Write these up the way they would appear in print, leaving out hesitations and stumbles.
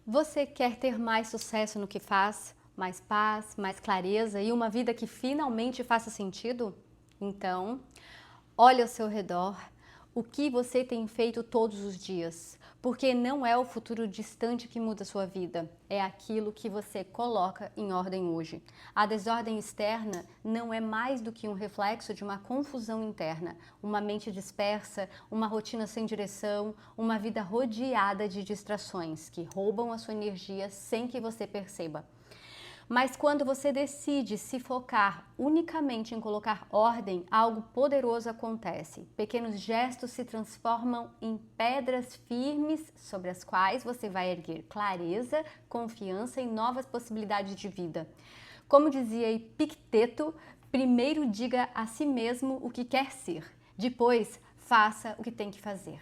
Você quer ter mais sucesso no que faz, mais paz, mais clareza e uma vida que finalmente faça sentido? Então, olhe ao seu redor, o que você tem feito todos os dias, porque não é o futuro distante que muda a sua vida, é aquilo que você coloca em ordem hoje. A desordem externa não é mais do que um reflexo de uma confusão interna, uma mente dispersa, uma rotina sem direção, uma vida rodeada de distrações que roubam a sua energia sem que você perceba. Mas quando você decide se focar unicamente em colocar ordem, algo poderoso acontece. Pequenos gestos se transformam em pedras firmes sobre as quais você vai erguer clareza, confiança e novas possibilidades de vida. Como dizia Epicteto, primeiro diga a si mesmo o que quer ser, depois faça o que tem que fazer.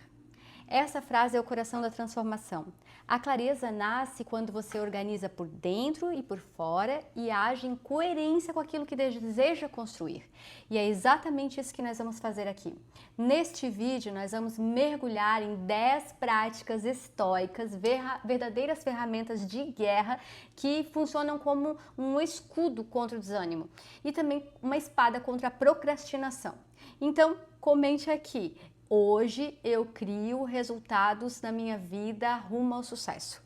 Essa frase é o coração da transformação. A clareza nasce quando você organiza por dentro e por fora e age em coerência com aquilo que deseja construir. E é exatamente isso que nós vamos fazer aqui. Neste vídeo, nós vamos mergulhar em 10 práticas estoicas, verdadeiras ferramentas de guerra que funcionam como um escudo contra o desânimo e também uma espada contra a procrastinação. Então, comente aqui. Hoje eu crio resultados na minha vida rumo ao sucesso.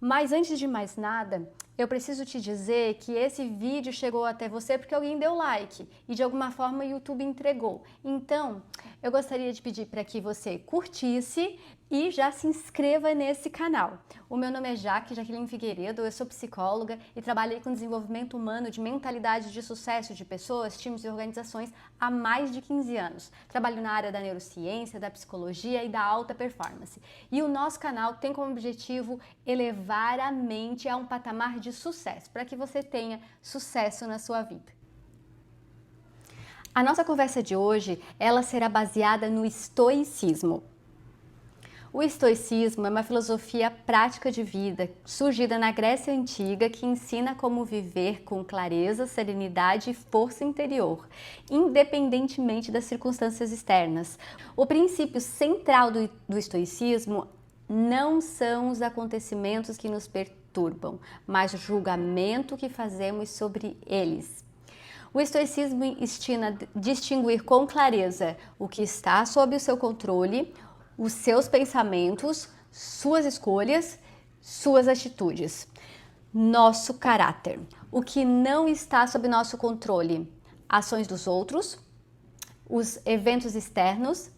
Mas antes de mais nada, eu preciso te dizer que esse vídeo chegou até você porque alguém deu like e de alguma forma o YouTube entregou. Então, eu gostaria de pedir para que você curtisse e já se inscreva nesse canal. O meu nome é Jaqueline Figueiredo, eu sou psicóloga e trabalhei com desenvolvimento humano de mentalidade de sucesso de pessoas, times e organizações há mais de 15 anos. Trabalho na área da neurociência, da psicologia e da alta performance. E o nosso canal tem como objetivo elevar a mente a um patamar de sucesso, para que você tenha sucesso na sua vida. A nossa conversa de hoje, ela será baseada no estoicismo. O estoicismo é uma filosofia prática de vida surgida na Grécia Antiga que ensina como viver com clareza, serenidade e força interior, independentemente das circunstâncias externas. O princípio central do estoicismo não são os acontecimentos que nos perturbam, mas o julgamento que fazemos sobre eles. O estoicismo ensina a distinguir com clareza o que está sob o seu controle, os seus pensamentos, suas escolhas, suas atitudes, nosso caráter, o que não está sob nosso controle, ações dos outros, os eventos externos,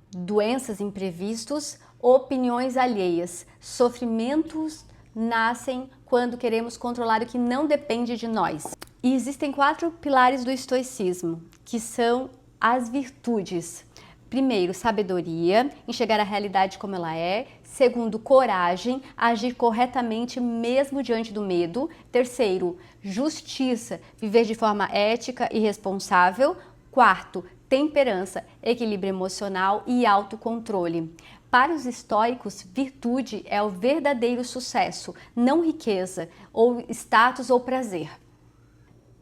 doenças imprevistos, opiniões alheias, sofrimentos nascem quando queremos controlar o que não depende de nós. E existem 4 pilares do estoicismo, que são as virtudes. Primeiro, sabedoria, enxergar a realidade como ela é. Segundo, coragem, agir corretamente mesmo diante do medo. Terceiro, justiça, viver de forma ética e responsável. Quarto, temperança, equilíbrio emocional e autocontrole. Para os estoicos, virtude é o verdadeiro sucesso, não riqueza, ou status ou prazer.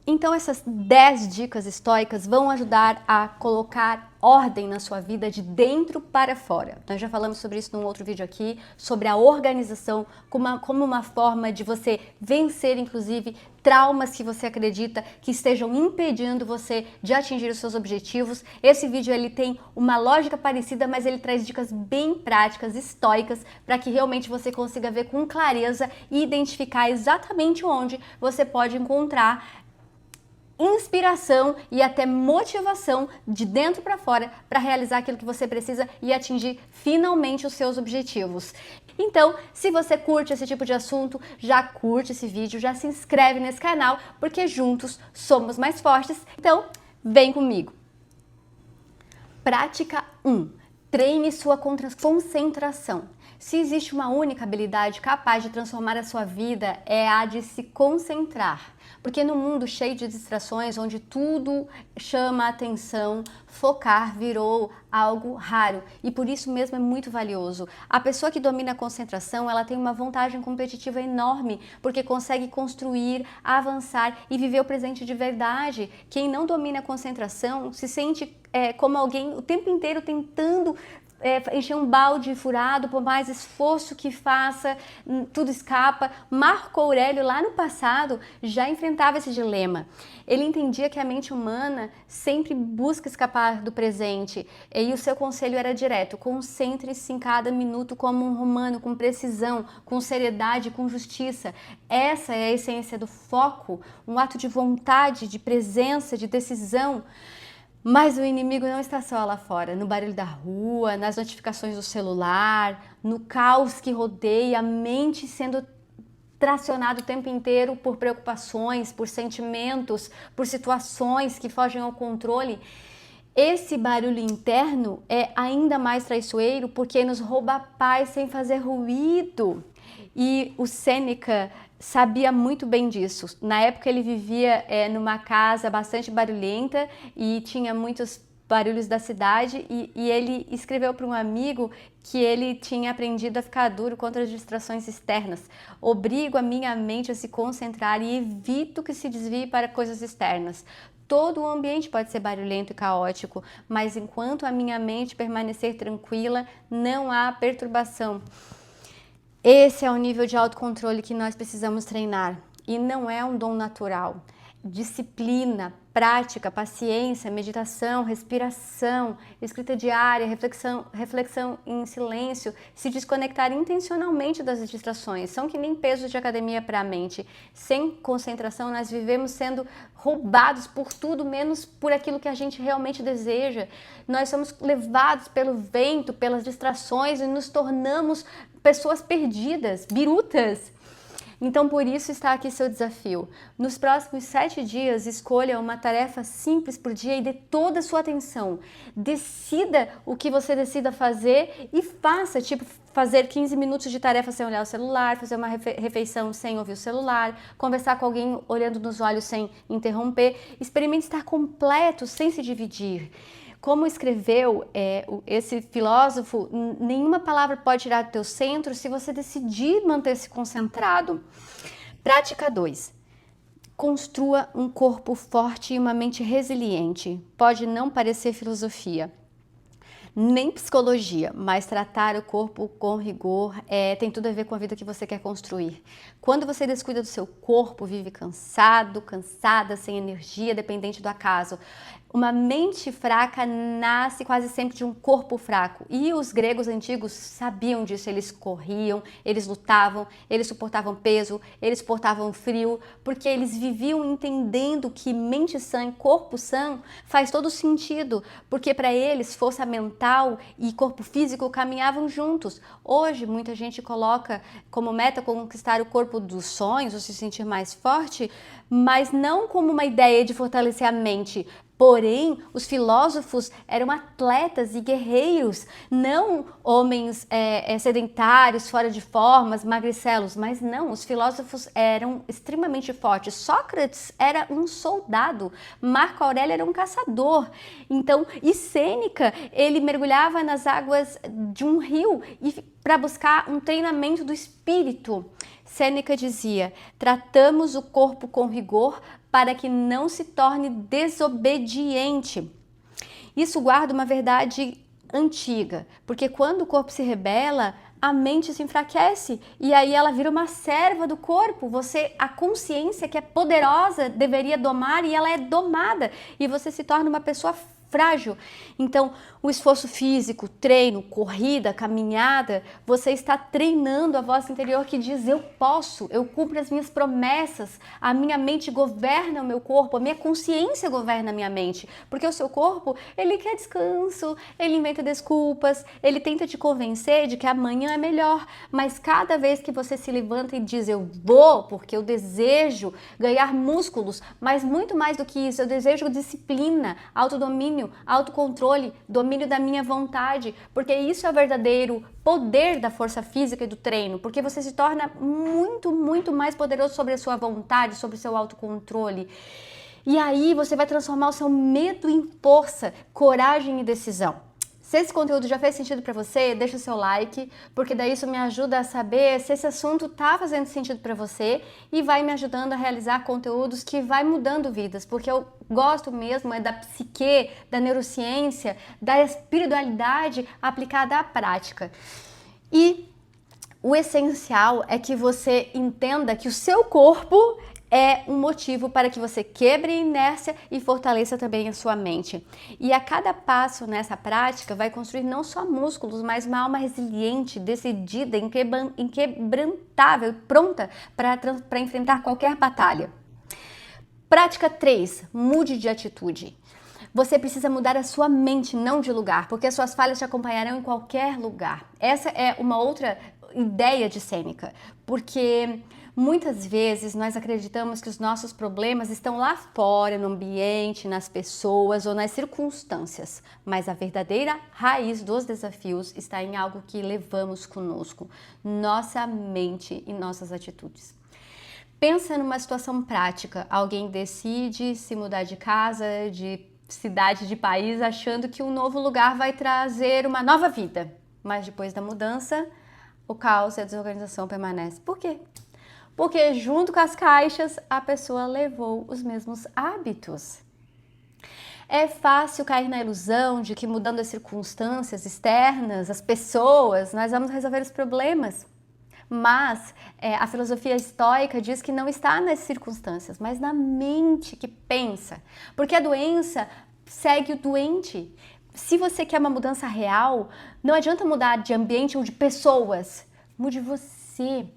Então essas 10 dicas estoicas vão ajudar a colocar ordem na sua vida de dentro para fora. Nós já falamos sobre isso num outro vídeo aqui, sobre a organização como uma forma de você vencer, inclusive, traumas que você acredita que estejam impedindo você de atingir os seus objetivos. Esse vídeo ele tem uma lógica parecida, mas ele traz dicas bem práticas, estoicas, para que realmente você consiga ver com clareza e identificar exatamente onde você pode encontrar inspiração e até motivação de dentro para fora para realizar aquilo que você precisa e atingir finalmente os seus objetivos. Então, se você curte esse tipo de assunto, já curte esse vídeo, já se inscreve nesse canal, porque juntos somos mais fortes. Então, vem comigo! Prática 1. Treine sua concentração. Se existe uma única habilidade capaz de transformar a sua vida, é a de se concentrar. Porque no mundo cheio de distrações, onde tudo chama a atenção, focar virou algo raro e por isso mesmo é muito valioso. A pessoa que domina a concentração, ela tem uma vantagem competitiva enorme, porque consegue construir, avançar e viver o presente de verdade. Quem não domina a concentração se sente como alguém o tempo inteiro tentando encher um balde furado, por mais esforço que faça, tudo escapa. Marco Aurélio, lá no passado, já enfrentava esse dilema. Ele entendia que a mente humana sempre busca escapar do presente, e o seu conselho era direto: concentre-se em cada minuto como um romano, com precisão, com seriedade, com justiça. Essa é a essência do foco, um ato de vontade, de presença, de decisão. Mas o inimigo não está só lá fora, no barulho da rua, nas notificações do celular, no caos que rodeia a mente sendo tracionado o tempo inteiro por preocupações, por sentimentos, por situações que fogem ao controle. Esse barulho interno é ainda mais traiçoeiro porque nos rouba a paz sem fazer ruído. E o Sêneca sabia muito bem disso. Na época ele vivia numa casa bastante barulhenta e tinha muitos barulhos da cidade, e ele escreveu para um amigo que ele tinha aprendido a ficar duro contra as distrações externas. Obrigo a minha mente a se concentrar e evito que se desvie para coisas externas. Todo o ambiente pode ser barulhento e caótico, mas enquanto a minha mente permanecer tranquila, não há perturbação. Esse é o nível de autocontrole que nós precisamos treinar, e não é um dom natural. Disciplina, prática, paciência, meditação, respiração, escrita diária, reflexão em silêncio, se desconectar intencionalmente das distrações, são que nem pesos de academia para a mente. Sem concentração, nós vivemos sendo roubados por tudo menos por aquilo que a gente realmente deseja. Nós somos levados pelo vento, pelas distrações, e nos tornamos pessoas perdidas, birutas. Então, por isso está aqui seu desafio. Nos próximos 7 dias, escolha uma tarefa simples por dia e dê toda a sua atenção. Decida o que você decida fazer e faça, tipo, fazer 15 minutos de tarefa sem olhar o celular, fazer uma refeição sem ouvir o celular, conversar com alguém olhando nos olhos sem interromper. Experimente estar completo, sem se dividir. Como escreveu esse filósofo, nenhuma palavra pode tirar do teu centro se você decidir manter-se concentrado. Prática 2. Construa um corpo forte e uma mente resiliente. Pode não parecer filosofia, nem psicologia, mas tratar o corpo com rigor tem tudo a ver com a vida que você quer construir. Quando você descuida do seu corpo, vive cansado, cansada, sem energia, dependente do acaso. Uma mente fraca nasce quase sempre de um corpo fraco. E os gregos antigos sabiam disso. Eles corriam, eles lutavam, eles suportavam peso, eles suportavam frio, porque eles viviam entendendo que mente sã e corpo sã faz todo sentido, porque para eles força mental e corpo físico caminhavam juntos. Hoje, muita gente coloca como meta conquistar o corpo dos sonhos ou se sentir mais forte, mas não como uma ideia de fortalecer a mente. Porém, os filósofos eram atletas e guerreiros, não homens sedentários, fora de formas, magricelos, mas não, os filósofos eram extremamente fortes. Sócrates era um soldado, Marco Aurélio era um caçador. Então, e Sêneca, ele mergulhava nas águas de um rio para buscar um treinamento do espírito. Sêneca dizia: tratamos o corpo com rigor para que não se torne desobediente. Isso guarda uma verdade antiga, porque quando o corpo se rebela, a mente se enfraquece e aí ela vira uma serva do corpo. A consciência que é poderosa deveria domar e ela é domada e você se torna uma pessoa frágil. Então, o esforço físico, treino, corrida, caminhada, você está treinando a voz interior que diz: eu posso, eu cumpro as minhas promessas, a minha mente governa o meu corpo, a minha consciência governa a minha mente, porque o seu corpo, ele quer descanso, ele inventa desculpas, ele tenta te convencer de que amanhã é melhor, mas cada vez que você se levanta e diz: eu vou, porque eu desejo ganhar músculos, mas muito mais do que isso, eu desejo disciplina, autodomínio, autocontrole, domínio da minha vontade, porque isso é o verdadeiro poder da força física e do treino, porque você se torna muito, muito mais poderoso sobre a sua vontade, sobre o seu autocontrole. E aí você vai transformar o seu medo em força, coragem e decisão. Se esse conteúdo já fez sentido para você, deixa o seu like, porque daí isso me ajuda a saber se esse assunto tá fazendo sentido para você e vai me ajudando a realizar conteúdos que vai mudando vidas, porque eu gosto mesmo da psique, da neurociência, da espiritualidade aplicada à prática. E o essencial é que você entenda que o seu corpo é um motivo para que você quebre a inércia e fortaleça também a sua mente. E a cada passo nessa prática vai construir não só músculos, mas uma alma resiliente, decidida, inquebrantável, pronta para enfrentar qualquer batalha. Prática 3. Mude de atitude. Você precisa mudar a sua mente, não de lugar, porque as suas falhas te acompanharão em qualquer lugar. Essa é uma outra ideia de Sêneca, porque muitas vezes nós acreditamos que os nossos problemas estão lá fora, no ambiente, nas pessoas ou nas circunstâncias, mas a verdadeira raiz dos desafios está em algo que levamos conosco, nossa mente e nossas atitudes. Pensa numa situação prática, alguém decide se mudar de casa, de cidade, de país, achando que um novo lugar vai trazer uma nova vida, mas depois da mudança, o caos e a desorganização permanecem. Por quê? Porque junto com as caixas, a pessoa levou os mesmos hábitos. É fácil cair na ilusão de que mudando as circunstâncias externas, as pessoas, nós vamos resolver os problemas. Mas a filosofia estoica diz que não está nas circunstâncias, mas na mente que pensa. Porque a doença segue o doente. Se você quer uma mudança real, não adianta mudar de ambiente ou de pessoas. Mude você.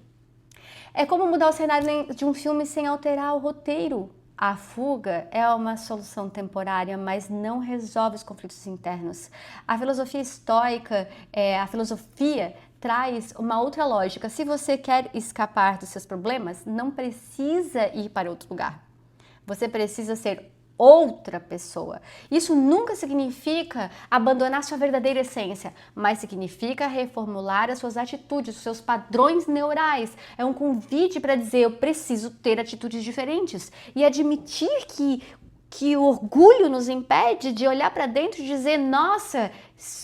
É como mudar o cenário de um filme sem alterar o roteiro. A fuga é uma solução temporária, mas não resolve os conflitos internos. A filosofia estoica, a filosofia traz uma outra lógica. Se você quer escapar dos seus problemas, não precisa ir para outro lugar. Você precisa ser outra pessoa. Isso nunca significa abandonar sua verdadeira essência, mas significa reformular as suas atitudes, os seus padrões neurais. É um convite para dizer: eu preciso ter atitudes diferentes e admitir que o orgulho nos impede de olhar para dentro e dizer: nossa,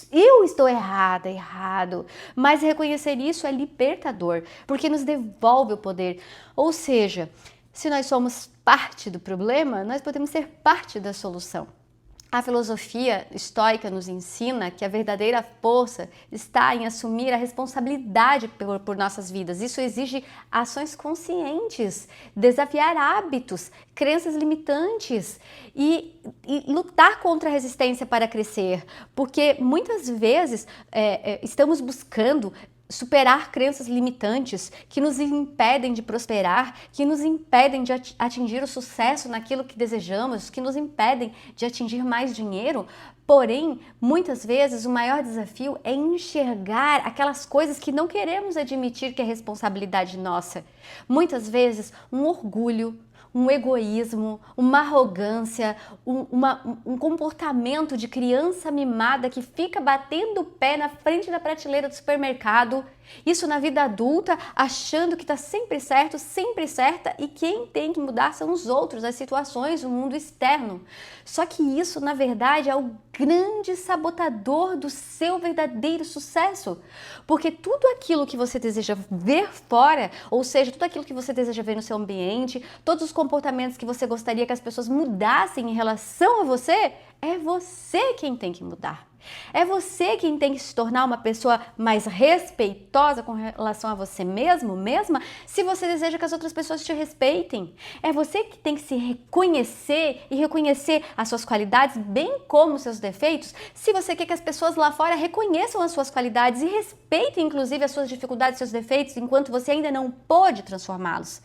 eu estou errado. Mas reconhecer isso é libertador, porque nos devolve o poder. Ou seja, se nós somos parte do problema, nós podemos ser parte da solução. A filosofia estoica nos ensina que a verdadeira força está em assumir a responsabilidade por nossas vidas. Isso exige ações conscientes, desafiar hábitos, crenças limitantes e lutar contra a resistência para crescer. Porque muitas vezes estamos buscando superar crenças limitantes que nos impedem de prosperar, que nos impedem de atingir o sucesso naquilo que desejamos, que nos impedem de atingir mais dinheiro. Porém, muitas vezes o maior desafio é enxergar aquelas coisas que não queremos admitir que é responsabilidade nossa. Muitas vezes um orgulho, um egoísmo, uma arrogância, um comportamento de criança mimada que fica batendo o pé na frente da prateleira do supermercado. Isso na vida adulta, achando que está sempre certo, sempre certa, e quem tem que mudar são os outros, as situações, o mundo externo. Só que isso, na verdade, é o grande sabotador do seu verdadeiro sucesso. Porque tudo aquilo que você deseja ver fora, ou seja, tudo aquilo que você deseja ver no seu ambiente, todos os comportamentos que você gostaria que as pessoas mudassem em relação a você, é você quem tem que mudar. É você quem tem que se tornar uma pessoa mais respeitosa com relação a você mesmo, mesma, se você deseja que as outras pessoas te respeitem. É você que tem que se reconhecer e reconhecer as suas qualidades, bem como os seus defeitos, se você quer que as pessoas lá fora reconheçam as suas qualidades e respeitem, inclusive, as suas dificuldades, seus defeitos, enquanto você ainda não pôde transformá-los.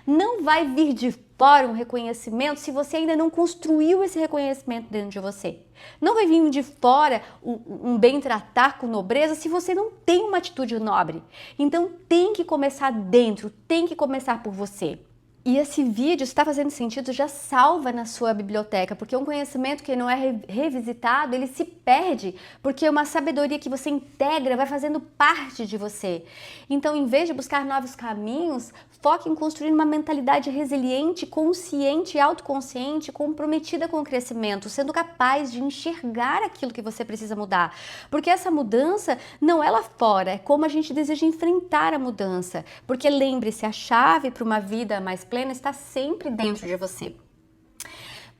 Não vai vir de fora um reconhecimento se você ainda não construiu esse reconhecimento dentro de você. Não vai vir de fora um bem tratar com nobreza se você não tem uma atitude nobre. Então tem que começar dentro, tem que começar por você. E esse vídeo, se está fazendo sentido, já salva na sua biblioteca, porque um conhecimento que não é revisitado, ele se perde, porque uma sabedoria que você integra vai fazendo parte de você. Então, em vez de buscar novos caminhos, foque em construir uma mentalidade resiliente, consciente e autoconsciente, comprometida com o crescimento, sendo capaz de enxergar aquilo que você precisa mudar. Porque essa mudança não é lá fora, é como a gente deseja enfrentar a mudança. Porque lembre-se, a chave para uma vida mais plena está sempre dentro de você.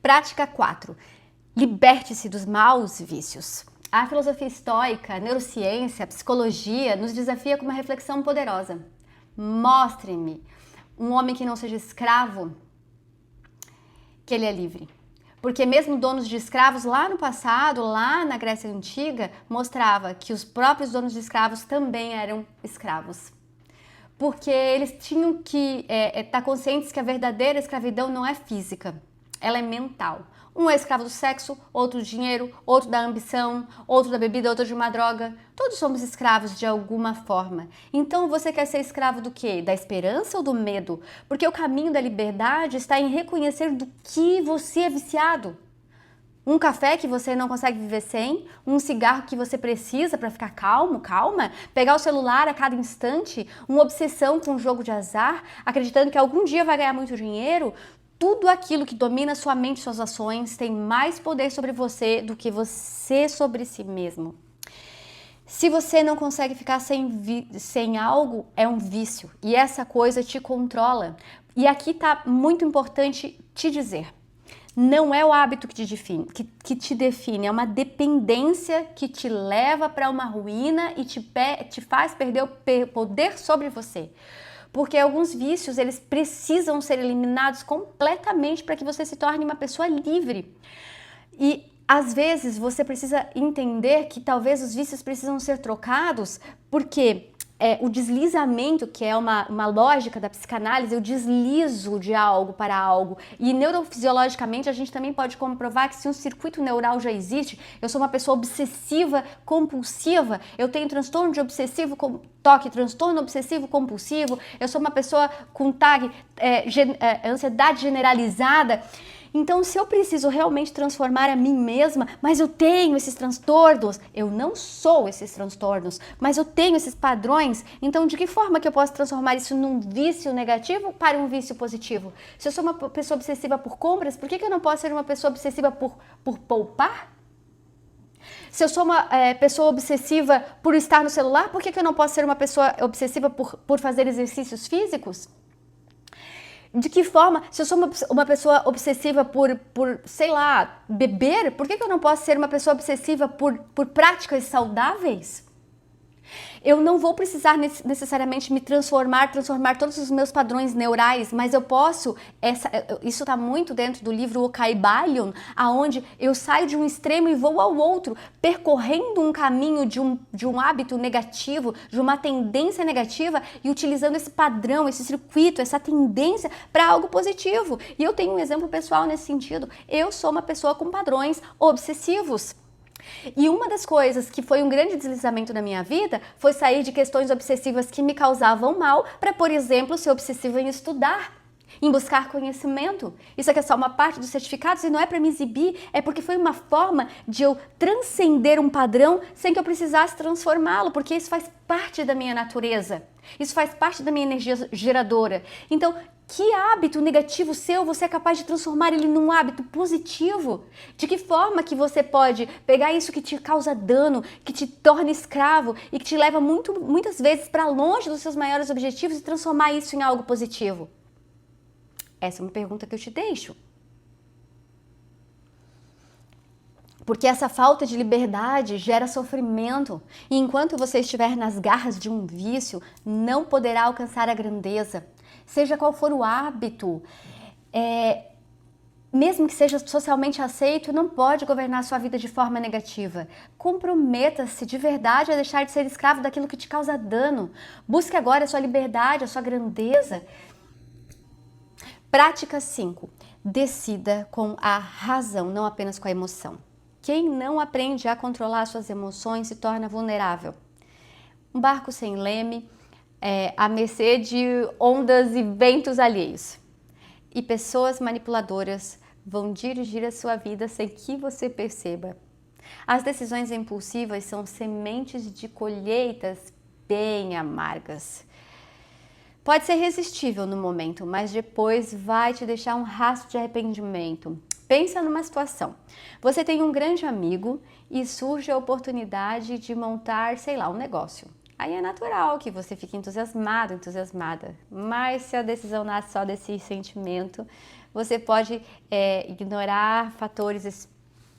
Prática 4. Liberte-se dos maus vícios. A filosofia estoica, a neurociência, a psicologia nos desafia com uma reflexão poderosa. Mostre-me um homem que não seja escravo, que ele é livre. Porque mesmo donos de escravos lá no passado, lá na Grécia Antiga, mostrava que os próprios donos de escravos também eram escravos. Porque eles tinham que estar conscientes que a verdadeira escravidão não é física, ela é mental. Um é escravo do sexo, outro do dinheiro, outro da ambição, outro da bebida, outro de uma droga. Todos somos escravos de alguma forma. Então você quer ser escravo do quê? Da esperança ou do medo? Porque o caminho da liberdade está em reconhecer do que você é viciado. Um café que você não consegue viver sem, um cigarro que você precisa para ficar calmo, calma, pegar o celular a cada instante, uma obsessão com um jogo de azar, acreditando que algum dia vai ganhar muito dinheiro. Tudo aquilo que domina sua mente e suas ações tem mais poder sobre você do que você sobre si mesmo. Se você não consegue ficar sem algo, é um vício e essa coisa te controla. E aqui tá muito importante te dizer. Não é o hábito que te define, é uma dependência que te leva para uma ruína e te faz perder o poder sobre você. Porque alguns vícios, eles precisam ser eliminados completamente para que você se torne uma pessoa livre. E às vezes você precisa entender que talvez os vícios precisam ser trocados porque o deslizamento, que é uma lógica da psicanálise, eu deslizo de algo para algo. E neurofisiologicamente a gente também pode comprovar que se um circuito neural já existe, eu sou uma pessoa obsessiva compulsiva, eu tenho transtorno de obsessivo toque, transtorno obsessivo compulsivo, eu sou uma pessoa com TAG, ansiedade generalizada. Então, se eu preciso realmente transformar a mim mesma, mas eu tenho esses transtornos, eu não sou esses transtornos, mas eu tenho esses padrões, então de que forma que eu posso transformar isso num vício negativo para um vício positivo? Se eu sou uma pessoa obsessiva por compras, por que eu não posso ser uma pessoa obsessiva por poupar? Se eu sou uma pessoa obsessiva por estar no celular, por que eu não posso ser uma pessoa obsessiva por fazer exercícios físicos? De que forma, se eu sou uma pessoa obsessiva por, sei lá, beber, por que eu não posso ser uma pessoa obsessiva por práticas saudáveis? Eu não vou precisar necessariamente me transformar todos os meus padrões neurais, mas eu posso, isso está muito dentro do livro O Kybalion, aonde eu saio de um extremo e vou ao outro, percorrendo um caminho de um hábito negativo, de uma tendência negativa e utilizando esse padrão, esse circuito, essa tendência para algo positivo. E eu tenho um exemplo pessoal nesse sentido. Eu sou uma pessoa com padrões obsessivos. E uma das coisas que foi um grande deslizamento na minha vida foi sair de questões obsessivas que me causavam mal para, por exemplo, ser obsessiva em estudar, em buscar conhecimento. Isso aqui é só uma parte dos certificados e não é para me exibir, é porque foi uma forma de eu transcender um padrão sem que eu precisasse transformá-lo, porque isso faz parte da minha natureza, isso faz parte da minha energia geradora. Então, que hábito negativo seu você é capaz de transformar ele num hábito positivo? De que forma que você pode pegar isso que te causa dano, que te torna escravo e que te leva muitas vezes para longe dos seus maiores objetivos e transformar isso em algo positivo? Essa é uma pergunta que eu te deixo. Porque essa falta de liberdade gera sofrimento e enquanto você estiver nas garras de um vício, não poderá alcançar a grandeza. Seja qual for o hábito, mesmo que seja socialmente aceito, não pode governar sua vida de forma negativa. Comprometa-se de verdade a deixar de ser escravo daquilo que te causa dano. Busque agora a sua liberdade, a sua grandeza. Prática 5. Decida com a razão, não apenas com a emoção. Quem não aprende a controlar suas emoções se torna vulnerável. Um barco sem leme, à mercê de ondas e ventos alheios. e pessoas manipuladoras vão dirigir a sua vida sem que você perceba. As decisões impulsivas são sementes de colheitas bem amargas. Pode ser irresistível no momento, mas depois vai te deixar um rastro de arrependimento. Pensa numa situação. Você tem um grande amigo e surge a oportunidade de montar, sei lá, um negócio. Aí é natural que você fique entusiasmado, entusiasmada. Mas se a decisão nasce só desse sentimento, você pode ignorar fatores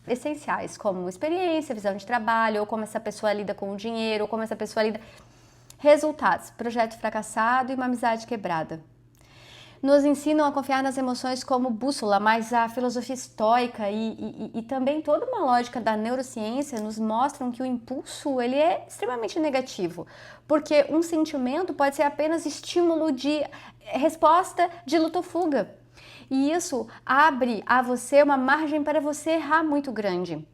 essenciais, como experiência, visão de trabalho, ou como essa pessoa lida com o dinheiro, ou como essa pessoa lida... Resultados, projeto fracassado e uma amizade quebrada. Nos ensinam a confiar nas emoções como bússola, mas a filosofia estoica e também toda uma lógica da neurociência nos mostram que o impulso ele é extremamente negativo, porque um sentimento pode ser apenas estímulo de resposta de luta ou fuga. E isso abre a você uma margem para você errar muito grande.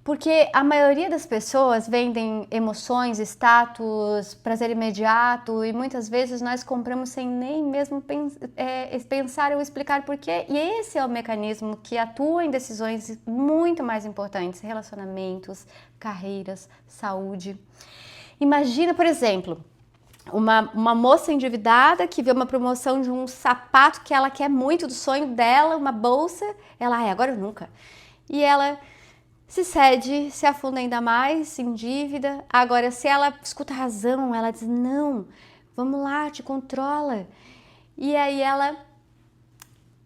Porque a maioria das pessoas vendem emoções, status, prazer imediato e muitas vezes nós compramos sem nem mesmo pensar ou explicar porquê. E esse é o mecanismo que atua em decisões muito mais importantes, relacionamentos, carreiras, saúde. Imagina, por exemplo, uma moça endividada que vê uma promoção de um sapato que ela quer muito, do sonho dela, uma bolsa, ela, agora ou nunca. E ela... se cede, se afunda ainda mais em dívida. Agora, se ela escuta a razão, ela diz, não, vamos lá, te controla. E aí ela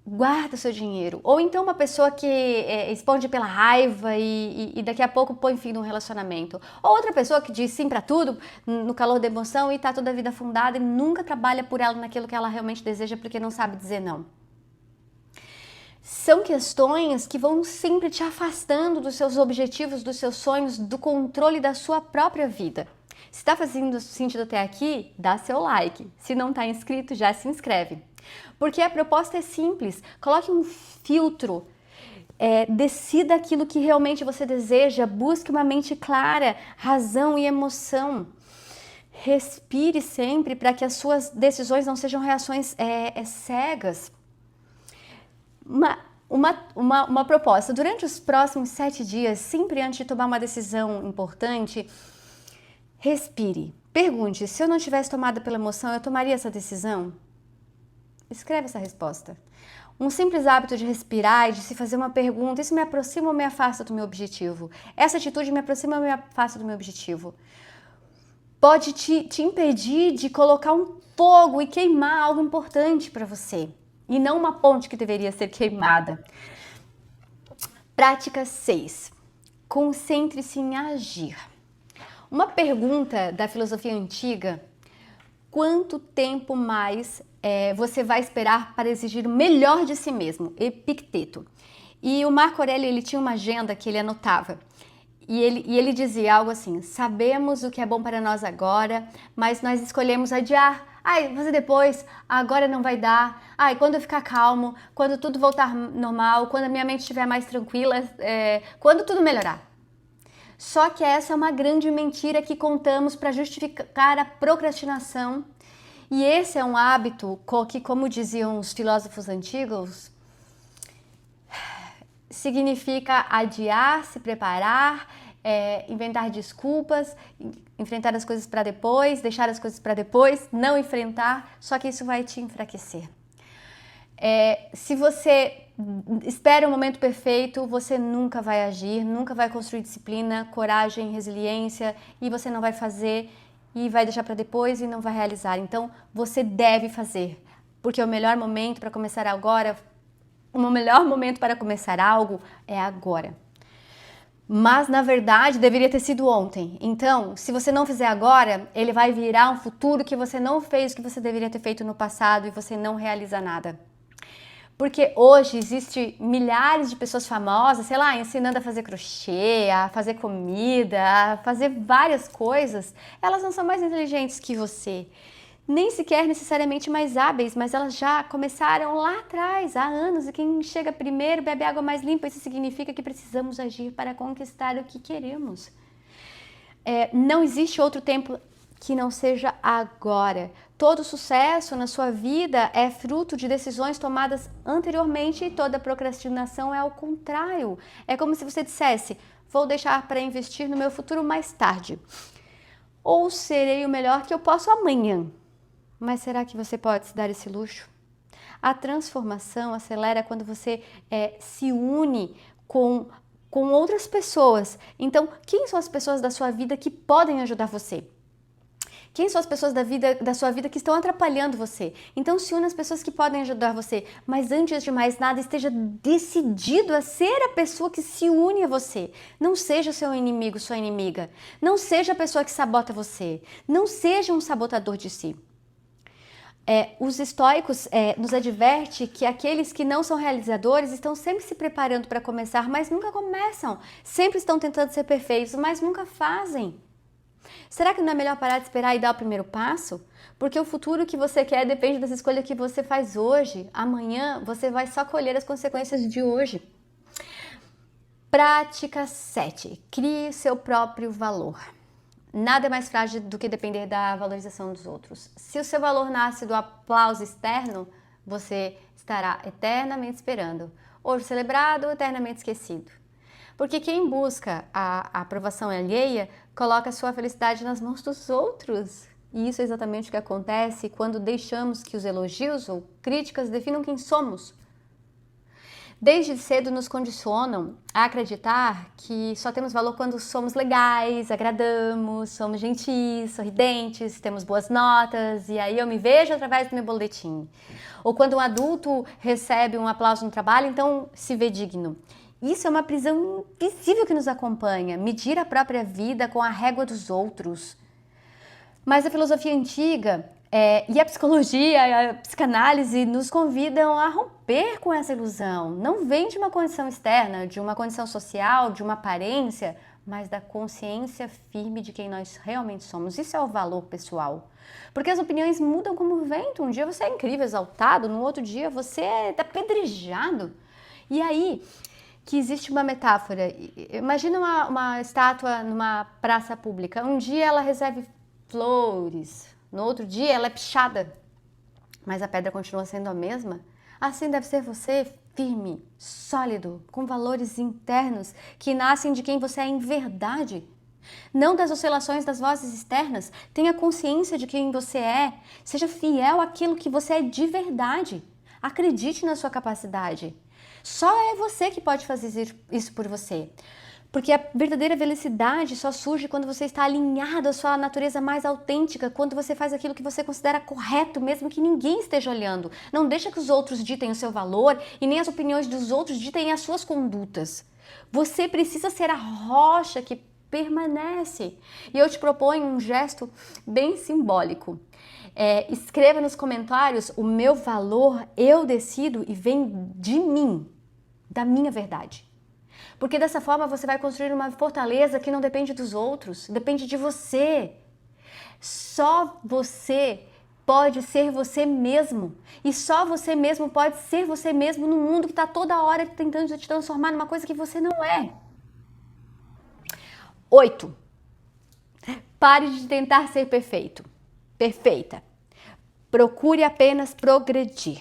guarda seu dinheiro. Ou então uma pessoa que responde pela raiva e daqui a pouco põe fim num relacionamento. Ou outra pessoa que diz sim pra tudo, no calor da emoção e tá toda a vida afundada e nunca trabalha por ela naquilo que ela realmente deseja porque não sabe dizer não. São questões que vão sempre te afastando dos seus objetivos, dos seus sonhos, do controle da sua própria vida. Se está fazendo sentido até aqui, dá seu like. Se não está inscrito, já se inscreve. Porque a proposta é simples. Coloque um filtro. Decida aquilo que realmente você deseja. Busque uma mente clara, razão e emoção. Respire sempre para que as suas decisões não sejam reações cegas. Uma proposta, durante os próximos 7 dias, sempre antes de tomar uma decisão importante, respire. Pergunte, se eu não tivesse tomado pela emoção, eu tomaria essa decisão? Escreve essa resposta. Um simples hábito de respirar e de se fazer uma pergunta, isso me aproxima ou me afasta do meu objetivo? Essa atitude me aproxima ou me afasta do meu objetivo? Pode te impedir de colocar um fogo e queimar algo importante para você. E não uma ponte que deveria ser queimada. Prática 6. Concentre-se em agir. Uma pergunta da filosofia antiga: quanto tempo mais você vai esperar para exigir o melhor de si mesmo? Epicteto. E o Marco Aurélio, ele tinha uma agenda que ele anotava. E ele dizia algo assim: sabemos o que é bom para nós agora, mas nós escolhemos adiar. Ai, fazer depois, agora não vai dar. Ai, quando eu ficar calmo, quando tudo voltar normal, quando a minha mente estiver mais tranquila, quando tudo melhorar. Só que essa é uma grande mentira que contamos para justificar a procrastinação. E esse é um hábito que, como diziam os filósofos antigos, significa adiar, se preparar, inventar desculpas, enfrentar as coisas para depois, deixar as coisas para depois, não enfrentar, só que isso vai te enfraquecer. Se você espera o momento perfeito, você nunca vai agir, nunca vai construir disciplina, coragem, resiliência, e você não vai fazer e vai deixar para depois e não vai realizar. Então, você deve fazer, porque o melhor momento para começar agora, o melhor momento para começar algo é agora. Mas, na verdade, deveria ter sido ontem. Então, se você não fizer agora, ele vai virar um futuro que você não fez, que você deveria ter feito no passado e você não realiza nada. Porque hoje existe milhares de pessoas famosas, sei lá, ensinando a fazer crochê, a fazer comida, a fazer várias coisas. Elas não são mais inteligentes que você. Nem sequer necessariamente mais hábeis, mas elas já começaram lá atrás, há anos, e quem chega primeiro bebe água mais limpa. Isso significa que precisamos agir para conquistar o que queremos. Não existe outro tempo que não seja agora. Todo sucesso na sua vida é fruto de decisões tomadas anteriormente e toda procrastinação é ao contrário. É como se você dissesse, vou deixar para investir no meu futuro mais tarde. Ou serei o melhor que eu posso amanhã. Mas será que você pode se dar esse luxo? A transformação acelera quando você se une com outras pessoas. Então, quem são as pessoas da sua vida que podem ajudar você? Quem são as pessoas da sua vida que estão atrapalhando você? Então se une às pessoas que podem ajudar você. Mas antes de mais nada, esteja decidido a ser a pessoa que se une a você. Não seja seu inimigo, sua inimiga. Não seja a pessoa que sabota você. Não seja um sabotador de si. Os estoicos nos advertem que aqueles que não são realizadores estão sempre se preparando para começar, mas nunca começam. Sempre estão tentando ser perfeitos, mas nunca fazem. Será que não é melhor parar de esperar e dar o primeiro passo? Porque o futuro que você quer depende das escolhas que você faz hoje. Amanhã você vai só colher as consequências de hoje. Prática 7. Crie seu próprio valor. Nada é mais frágil do que depender da valorização dos outros. Se o seu valor nasce do aplauso externo, você estará eternamente esperando. Hoje celebrado, eternamente esquecido. Porque quem busca a aprovação alheia coloca a sua felicidade nas mãos dos outros. E isso é exatamente o que acontece quando deixamos que os elogios ou críticas definam quem somos. Desde cedo nos condicionam a acreditar que só temos valor quando somos legais, agradamos, somos gentis, sorridentes, temos boas notas e aí eu me vejo através do meu boletim. Ou quando um adulto recebe um aplauso no trabalho, então se vê digno. Isso é uma prisão invisível que nos acompanha, medir a própria vida com a régua dos outros. Mas a filosofia antiga e a psicologia, a psicanálise nos convidam a romper com essa ilusão. Não vem de uma condição externa, de uma condição social, de uma aparência, mas da consciência firme de quem nós realmente somos. Isso é o valor pessoal. Porque as opiniões mudam como o vento. Um dia você é incrível, exaltado, no outro dia você está apedrejado. E aí que existe uma metáfora. Imagina uma estátua numa praça pública. Um dia ela recebe flores, no outro dia ela é pichada, mas a pedra continua sendo a mesma. Assim deve ser você, firme, sólido, com valores internos que nascem de quem você é em verdade. Não das oscilações das vozes externas. Tenha consciência de quem você é. Seja fiel àquilo que você é de verdade. Acredite na sua capacidade. Só é você que pode fazer isso por você. Porque a verdadeira felicidade só surge quando você está alinhado à sua natureza mais autêntica, quando você faz aquilo que você considera correto, mesmo que ninguém esteja olhando. Não deixa que os outros ditem o seu valor e nem as opiniões dos outros ditem as suas condutas. Você precisa ser a rocha que permanece. E eu te proponho um gesto bem simbólico. Escreva nos comentários: o meu valor eu decido e vem de mim, da minha verdade. Porque dessa forma você vai construir uma fortaleza que não depende dos outros, depende de você. Só você pode ser você mesmo. E só você mesmo pode ser você mesmo no mundo que está toda hora tentando te transformar numa coisa que você não é. 8. Pare de tentar ser perfeito. Perfeita. Procure apenas progredir.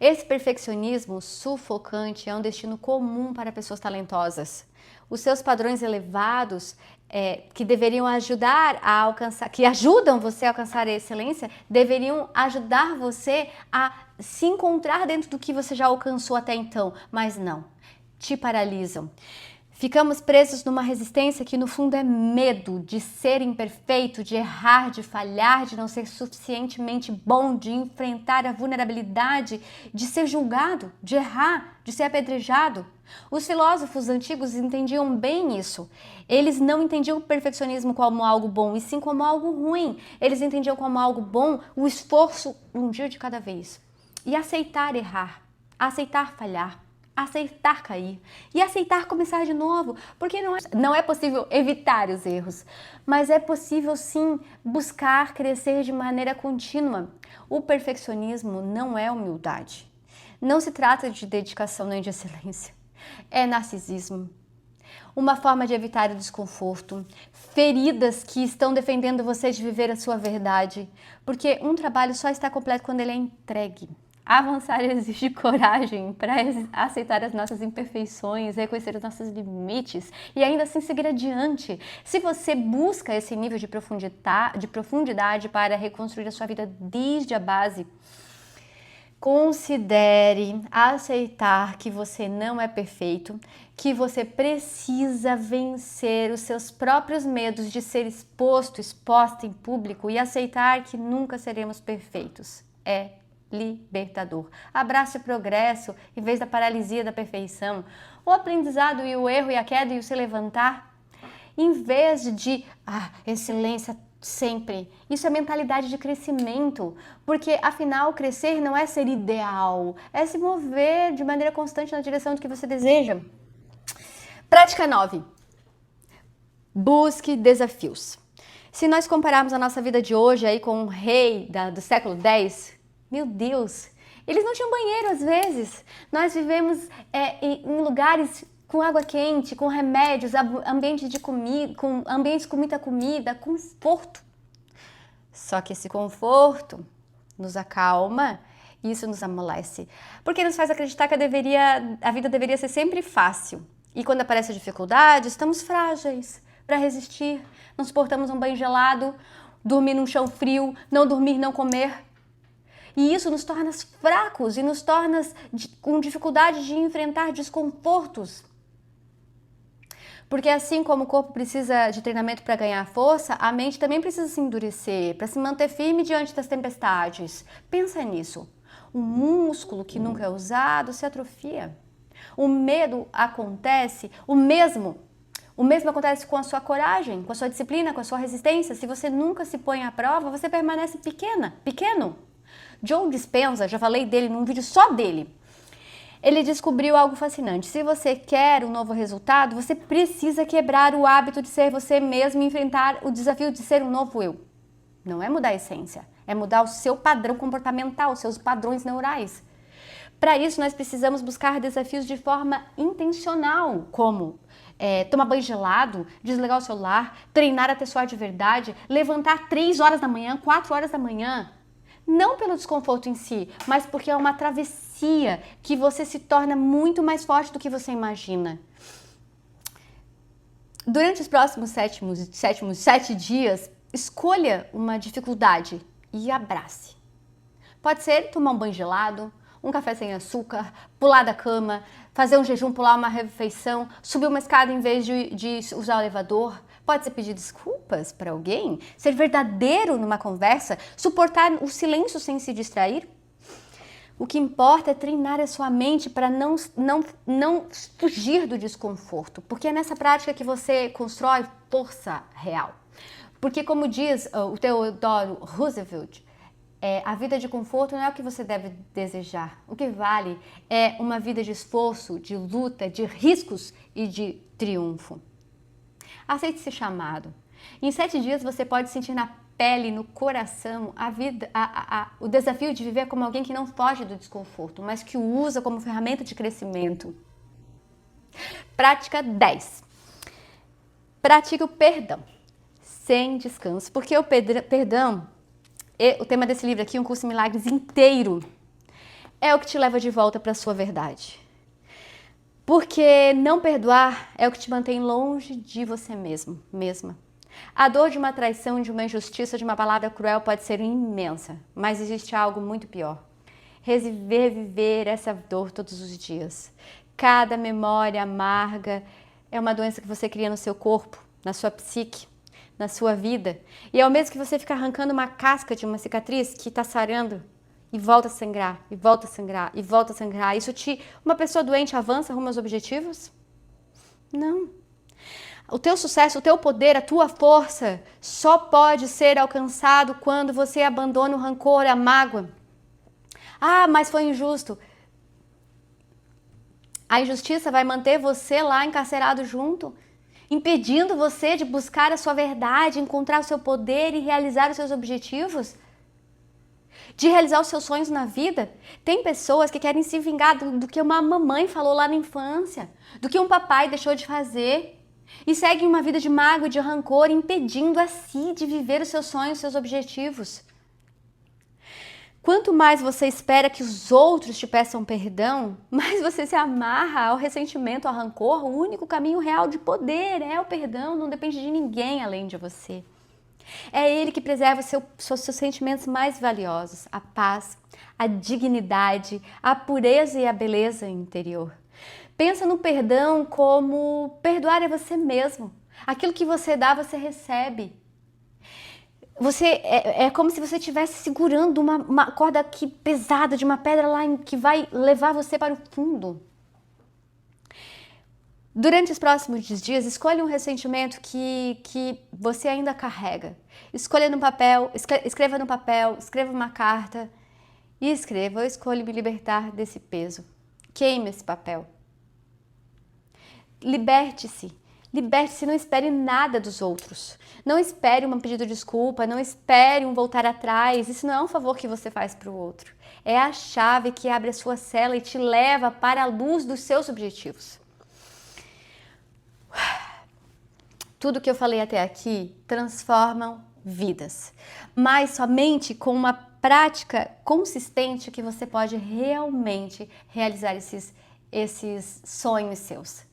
Esse perfeccionismo sufocante é um destino comum para pessoas talentosas. Os seus padrões elevados, que deveriam ajudar a alcançar, que ajudam você a alcançar a excelência, deveriam ajudar você a se encontrar dentro do que você já alcançou até então, mas não, te paralisam. Ficamos presos numa resistência que no fundo é medo de ser imperfeito, de errar, de falhar, de não ser suficientemente bom, de enfrentar a vulnerabilidade, de ser julgado, de errar, de ser apedrejado. Os filósofos antigos entendiam bem isso. Eles não entendiam o perfeccionismo como algo bom, e sim como algo ruim. Eles entendiam como algo bom o esforço um dia de cada vez. E aceitar errar, aceitar falhar, aceitar cair e aceitar começar de novo, porque não é possível evitar os erros, mas é possível sim buscar crescer de maneira contínua. O perfeccionismo não é humildade, não se trata de dedicação nem de excelência, é narcisismo. uma forma de evitar o desconforto, feridas que estão defendendo você de viver a sua verdade, porque um trabalho só está completo quando ele é entregue. Avançar exige coragem para aceitar as nossas imperfeições, reconhecer os nossos limites e ainda assim seguir adiante. Se você busca esse nível de profundidade para reconstruir a sua vida desde a base, considere aceitar que você não é perfeito, que você precisa vencer os seus próprios medos de ser exposta em público e aceitar que nunca seremos perfeitos. É libertador. Abrace o progresso em vez da paralisia da perfeição. O aprendizado e o erro e a queda e o se levantar, em vez de excelência sempre. Isso é mentalidade de crescimento, porque afinal crescer não é ser ideal, é se mover de maneira constante na direção do que você deseja. Prática 9. Busque desafios. Se nós compararmos a nossa vida de hoje aí com um rei do século X, meu Deus, eles não tinham banheiro às vezes. Nós vivemos em lugares com água quente, com remédios, ambientes de comida, ambientes com muita comida, conforto. Só que esse conforto nos acalma e isso nos amolece, porque nos faz acreditar que a vida deveria ser sempre fácil. E quando aparece a dificuldade, estamos frágeis para resistir. Não suportamos um banho gelado, dormir num chão frio, não dormir, não comer. E isso nos torna fracos e nos torna com dificuldade de enfrentar desconfortos. Porque assim como o corpo precisa de treinamento para ganhar força, a mente também precisa se endurecer, para se manter firme diante das tempestades. Pensa nisso. Um músculo que nunca é usado se atrofia. O medo acontece, o mesmo acontece com a sua coragem, com a sua disciplina, com a sua resistência. Se você nunca se põe à prova, você permanece pequeno. Joe Dispenza, já falei dele num vídeo só dele. Ele descobriu algo fascinante. Se você quer um novo resultado, você precisa quebrar o hábito de ser você mesmo e enfrentar o desafio de ser um novo eu. Não é mudar a essência, é mudar o seu padrão comportamental, os seus padrões neurais. Para isso, nós precisamos buscar desafios de forma intencional, como tomar banho gelado, desligar o celular, treinar até suar de verdade, levantar 3 horas da manhã, 4 horas da manhã. Não pelo desconforto em si, mas porque é uma travessia que você se torna muito mais forte do que você imagina. Durante os próximos 7 dias, escolha uma dificuldade e abrace. Pode ser tomar um banho gelado, um café sem açúcar, pular da cama, fazer um jejum, pular uma refeição, subir uma escada em vez de usar o elevador. Pode ser pedir desculpas para alguém, ser verdadeiro numa conversa, suportar o silêncio sem se distrair. O que importa é treinar a sua mente para não fugir do desconforto, porque é nessa prática que você constrói força real. Porque como diz o Theodore Roosevelt, a vida de conforto não é o que você deve desejar. O que vale é uma vida de esforço, de luta, de riscos e de triunfo. Aceite esse chamado. Em 7 dias você pode sentir na pele, no coração, o desafio de viver como alguém que não foge do desconforto, mas que o usa como ferramenta de crescimento. Prática 10. Pratique o perdão, sem descanso, porque o perdão, o tema desse livro aqui, Um Curso em Milagres inteiro, é o que te leva de volta para a sua verdade. Porque não perdoar é o que te mantém longe de você mesma. A dor de uma traição, de uma injustiça, de uma palavra cruel pode ser imensa, mas existe algo muito pior. Reviver essa dor todos os dias. Cada memória amarga é uma doença que você cria no seu corpo, na sua psique, na sua vida. E é o mesmo que você fica arrancando uma casca de uma cicatriz que está sarando. E volta a sangrar, e volta a sangrar, e volta a sangrar. Uma pessoa doente avança rumo aos objetivos? Não. O teu sucesso, o teu poder, a tua força só pode ser alcançado quando você abandona o rancor, a mágoa. Mas foi injusto. A injustiça vai manter você lá encarcerado junto, impedindo você de buscar a sua verdade, encontrar o seu poder e realizar os seus objetivos? de realizar os seus sonhos na vida. Tem pessoas que querem se vingar do que uma mamãe falou lá na infância, do que um papai deixou de fazer, e seguem uma vida de mágoa e de rancor, impedindo a si de viver os seus sonhos, os seus objetivos. Quanto mais você espera que os outros te peçam perdão, mais você se amarra ao ressentimento, ao rancor. O único caminho real de poder é o perdão, não depende de ninguém além de você. É ele que preserva seus sentimentos mais valiosos, a paz, a dignidade, a pureza e a beleza interior. Pensa no perdão como perdoar é você mesmo. Aquilo que você dá, você recebe. É como se você estivesse segurando uma corda pesada de uma pedra lá que vai levar você para o fundo. Durante os próximos dias, escolha um ressentimento que você ainda carrega. Escolha no papel, escreva no papel, escreva uma carta e escreva: eu escolho me libertar desse peso. Queime esse papel. Liberte-se. Liberte-se, não espere nada dos outros. Não espere um pedido de desculpa, não espere um voltar atrás. Isso não é um favor que você faz para o outro. É a chave que abre a sua cela e te leva para a luz dos seus objetivos. Tudo que eu falei até aqui transforma vidas, mas somente com uma prática consistente que você pode realmente realizar esses sonhos seus.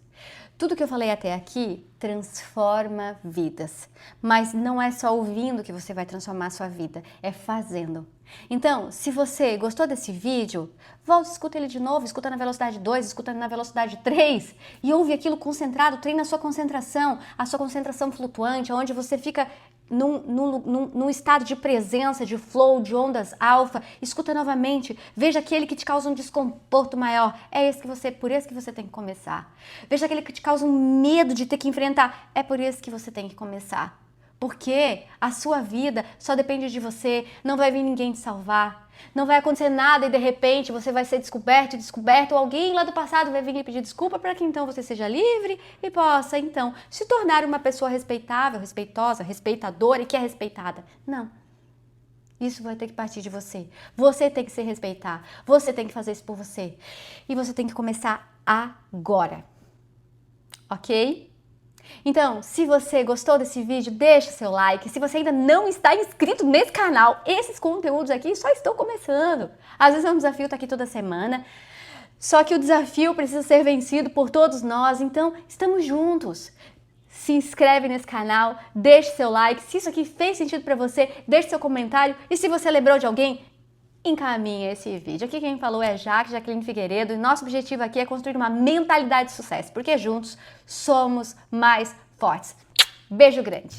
Tudo que eu falei até aqui transforma vidas, mas não é só ouvindo que você vai transformar a sua vida, é fazendo. Então, se você gostou desse vídeo, volte, escuta ele de novo, escuta na velocidade 2, escuta na velocidade 3 e ouve aquilo concentrado, treina a sua concentração flutuante, onde você fica num estado de presença, de flow, de ondas alfa. Escuta novamente, veja aquele que te causa um desconforto maior, por esse que você tem que começar. Veja aquele que te causa um medo de ter que enfrentar, é por esse que você tem que começar. Porque a sua vida só depende de você, não vai vir ninguém te salvar, não vai acontecer nada e de repente você vai ser descoberto, ou alguém lá do passado vai vir lhe pedir desculpa para que então você seja livre e possa então se tornar uma pessoa respeitável, respeitosa, respeitadora e que é respeitada. Não. Isso vai ter que partir de você. Você tem que se respeitar, você tem que fazer isso por você. E você tem que começar agora. Ok? Então, se você gostou desse vídeo, deixa seu like. Se você ainda não está inscrito nesse canal, esses conteúdos aqui só estão começando. Às vezes é um desafio estar aqui toda semana, só que o desafio precisa ser vencido por todos nós, então estamos juntos. Se inscreve nesse canal, deixe seu like. Se isso aqui fez sentido para você, deixe seu comentário. E se você lembrou de alguém, encaminhe esse vídeo. Aqui quem falou é Jaqueline Figueiredo e nosso objetivo aqui é construir uma mentalidade de sucesso, porque juntos somos mais fortes. Beijo grande!